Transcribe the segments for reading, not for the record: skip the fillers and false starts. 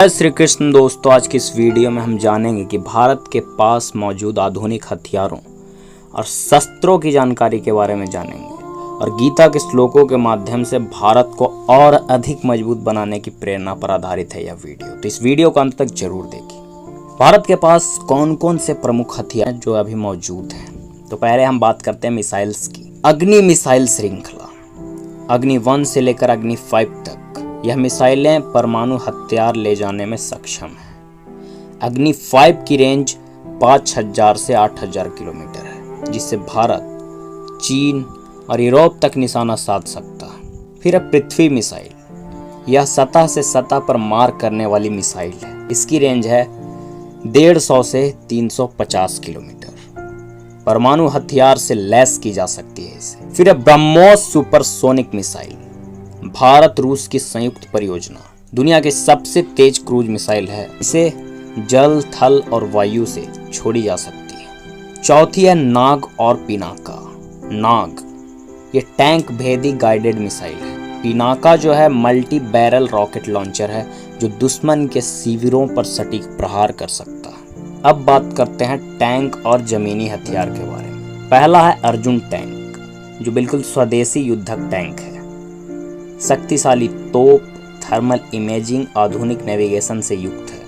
जय श्री कृष्ण दोस्तों, आज की इस वीडियो में हम जानेंगे कि भारत के पास मौजूद आधुनिक हथियारों और शस्त्रों की जानकारी के बारे में जानेंगे और गीता के श्लोकों के माध्यम से भारत को और अधिक मजबूत बनाने की प्रेरणा पर आधारित है यह वीडियो। तो इस वीडियो को अंत तक जरूर देखिए। भारत के पास कौन कौन से प्रमुख हथियार जो अभी मौजूद हैं। तो पहले हम बात करते हैं मिसाइल्स की। अग्नि मिसाइल श्रृंखला, अग्नि 1 से लेकर अग्नि 5 तक यह मिसाइलें परमाणु हथियार ले जाने में सक्षम है। अग्नि 5 की रेंज 5000 से 8000 किलोमीटर है, जिससे भारत, चीन और यूरोप तक निशाना साध सकता है। फिर है पृथ्वी मिसाइल, यह सतह से सतह पर मार करने वाली मिसाइल है। इसकी रेंज है 150 से 350 किलोमीटर। परमाणु हथियार से लैस की जा सकती है इसे। फिर है ब्रह्मोस सुपरसोनिक मिसाइल, भारत रूस की संयुक्त परियोजना, दुनिया की सबसे तेज क्रूज मिसाइल है। इसे जल, थल और वायु से छोड़ी जा सकती है। चौथी है नाग और पिनाका। नाग ये टैंक भेदी गाइडेड मिसाइल है। पिनाका जो है मल्टी बैरल रॉकेट लॉन्चर है, जो दुश्मन के शिविरों पर सटीक प्रहार कर सकता है। अब बात करते हैं टैंक और जमीनी हथियार के बारे में। पहला है अर्जुन टैंक, जो बिल्कुल स्वदेशी युद्धक टैंक है। शक्तिशाली तोप, थर्मल इमेजिंग, आधुनिक नेविगेशन से युक्त है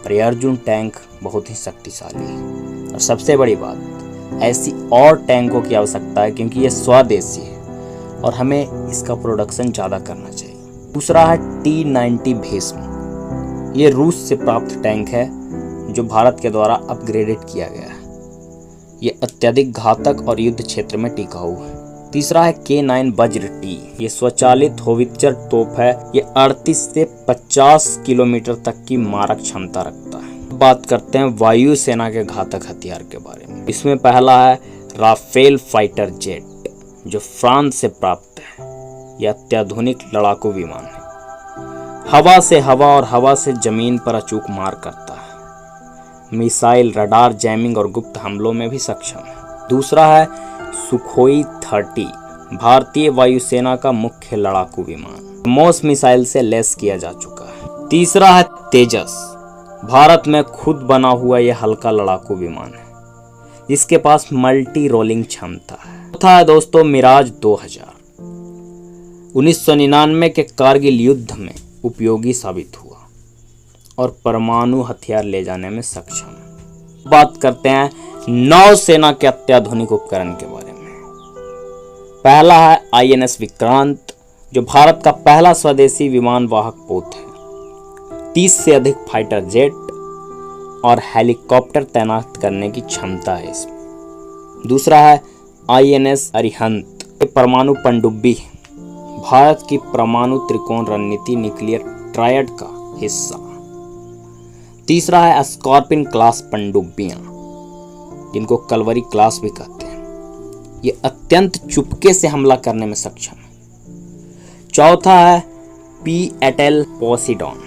और यह अर्जुन टैंक बहुत ही शक्तिशाली है। और सबसे बड़ी बात, ऐसी और टैंकों की आवश्यकता है क्योंकि ये स्वदेशी है और हमें इसका प्रोडक्शन ज़्यादा करना चाहिए। दूसरा है T-90 भीष्म, ये रूस से प्राप्त टैंक है जो भारत के द्वारा अपग्रेडेड किया गया है। ये अत्यधिक घातक और युद्ध क्षेत्र में टिकाऊ है। तीसरा है K9 वज्र T, ये स्वचालित होवित्जर तोप है। ये 38 से 50 किलोमीटर तक की मारक क्षमता रखता है। बात करते हैं वायु सेना के घातक हथियार के बारे में। इसमें पहला है राफेल फाइटर जेट, जो फ्रांस से प्राप्त है। यह अत्याधुनिक लड़ाकू विमान है। हवा से हवा और हवा से जमीन पर अचूक मार करता है। मिसाइल, रडार, जैमिंग और गुप्त हमलों में भी सक्षम है। दूसरा है सुखोई 30, भारतीय वायुसेना का मुख्य लड़ाकू विमान, मोस मिसाइल से लैस किया जा चुका है। तीसरा है तेजस, भारत में खुद बना हुआ यह हल्का लड़ाकू विमान है, जिसके पास मल्टी रोलिंग क्षमता है। चौथा है दोस्तों मिराज 2000, 1999 के कारगिल युद्ध में उपयोगी साबित हुआ और परमाणु हथियार ले जाने में सक्षम। बात करते हैं नौसेना के अत्याधुनिक उपकरण के बारे में। पहला है INS विक्रांत, जो भारत का पहला स्वदेशी विमान वाहक पोत है। 30 से अधिक फाइटर जेट और हेलीकॉप्टर तैनात करने की क्षमता है इसमें। दूसरा है INS अरिहंत, परमाणु पनडुब्बी है, भारत की परमाणु त्रिकोण रणनीति न्यूक्लियर ट्रायड का हिस्सा। तीसरा है स्कॉर्पिन क्लास पनडुब्बियां, जिनको कलवरी क्लास भी कहते हैं। ये अत्यंत चुपके से हमला करने में सक्षम है। चौथा है P-ATL पोसिडॉन,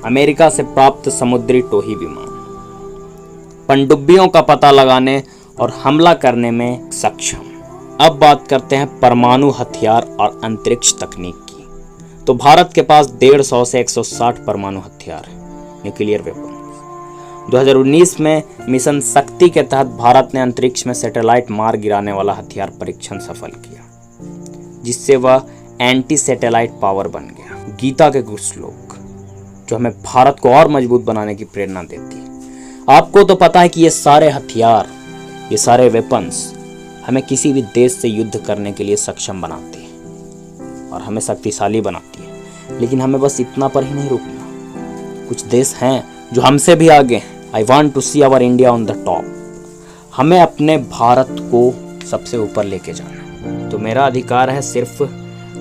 अमेरिका से प्राप्त समुद्री टोही विमान, पनडुब्बियों का पता लगाने और हमला करने में सक्षम। अब बात करते हैं परमाणु हथियार और अंतरिक्ष तकनीक की। तो भारत के पास 150 से 160 परमाणु हथियार है, न्यूक्लियर वेपन। 2019 में मिशन शक्ति के तहत भारत ने अंतरिक्ष में सैटेलाइट मार गिराने वाला हथियार परीक्षण सफल किया, जिससे वह एंटी सैटेलाइट पावर बन गया। गीता के कुछ श्लोक जो हमें भारत को और मजबूत बनाने की प्रेरणा देती है। आपको तो पता है कि ये सारे हथियार, ये सारे वेपन्स हमें किसी भी देश से युद्ध करने के लिए सक्षम बनाते हैं और हमें शक्तिशाली बनाती है, लेकिन हमें बस इतना पर ही नहीं रुकना। कुछ देश हैं जो हमसे भी आगे हैं। I want to see our India on the top. हमें अपने भारत को सबसे ऊपर लेके जाना। तो मेरा अधिकार है सिर्फ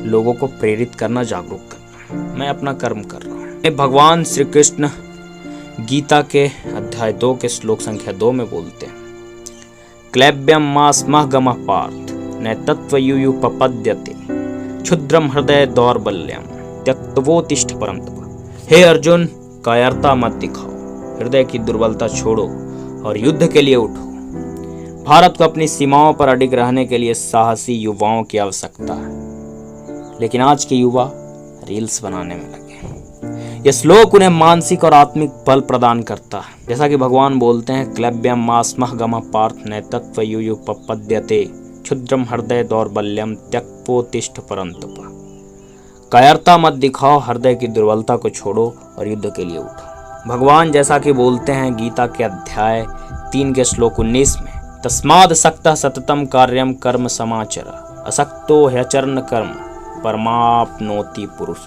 लोगों को प्रेरित करना, जागरूक करना। मैं अपना कर्म कर रहा हूँ। भगवान श्री कृष्ण गीता के अध्याय 2 के श्लोक संख्या 2 में बोलते हैं, क्लैब्यम मास्मः गमः पार्थ नैतत्वयुयुपपद्यते क्षुद्रम हृदय दौर्बल्यम त्यक्तवोत्तिष्ठ परम तप। हे अर्जुन, कायरता मत दिखाओ, हृदय की दुर्बलता छोड़ो और युद्ध के लिए उठो। भारत को अपनी सीमाओं पर अडिग रहने के लिए साहसी युवाओं की आवश्यकता है, लेकिन आज के युवा रील्स बनाने में लगे हैं। यह श्लोक उन्हें मानसिक और आत्मिक बल प्रदान करता है। जैसा कि भगवान बोलते हैं, क्लव्यम मास्मह गम पार्थ नैतत्व युयुपपद्यते क्षुद्रम हृदय दौर्बल्यम त्यक्पोतिष्ठ परंतप। कायरता मत दिखाओ, हृदय की दुर्बलता को छोड़ो और युद्ध के लिए उठो। भगवान जैसा कि बोलते हैं गीता के अध्याय 3 के श्लोक 19 में, तस्माद सक्तः सततम कार्यम कर्म समाचर असक्तो ह्यचरण कर्म परमाप्नोति पुरुष।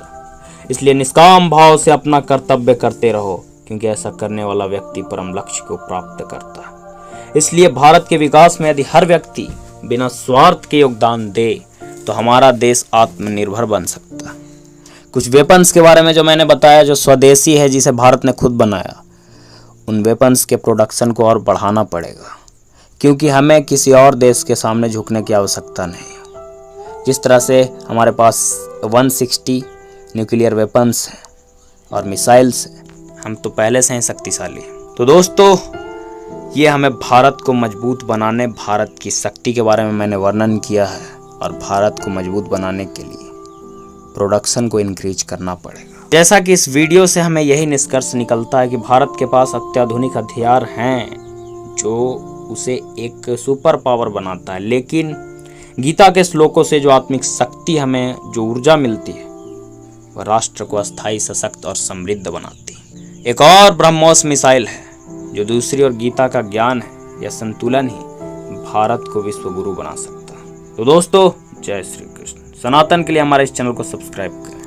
इसलिए निष्काम भाव से अपना कर्तव्य करते रहो, क्योंकि ऐसा करने वाला व्यक्ति परम लक्ष्य को प्राप्त करता है। इसलिए भारत के विकास में यदि हर व्यक्ति बिना स्वार्थ के योगदान दे तो हमारा देश आत्मनिर्भर बन सकता है। कुछ वेपन्स के बारे में जो मैंने बताया, जो स्वदेशी है, जिसे भारत ने खुद बनाया, उन वेपन्स के प्रोडक्शन को और बढ़ाना पड़ेगा, क्योंकि हमें किसी और देश के सामने झुकने की आवश्यकता नहीं। जिस तरह से हमारे पास 160 न्यूक्लियर वेपन्स हैं और मिसाइल्स हैं, हम तो पहले से ही शक्तिशाली हैं। तो दोस्तों, ये हमें भारत को मजबूत बनाने, भारत की शक्ति के बारे में मैंने वर्णन किया है, और भारत को मजबूत बनाने के लिए प्रोडक्शन को इंक्रीज करना पड़ेगा। जैसा कि इस वीडियो से हमें यही निष्कर्ष निकलता है कि भारत के पास अत्याधुनिक हथियार हैं जो उसे एक सुपर पावर बनाता है, लेकिन गीता के श्लोकों से जो आत्मिक शक्ति, हमें जो ऊर्जा मिलती है, वह राष्ट्र को अस्थायी, सशक्त और समृद्ध बनाती है। एक और ब्रह्मोस मिसाइल है जो दूसरी और गीता का ज्ञान है, यह संतुलन ही भारत को विश्व गुरु बना सकता है। तो दोस्तों, जय श्री कृष्ण। सनातन के लिए हमारे इस चैनल को सब्सक्राइब करें।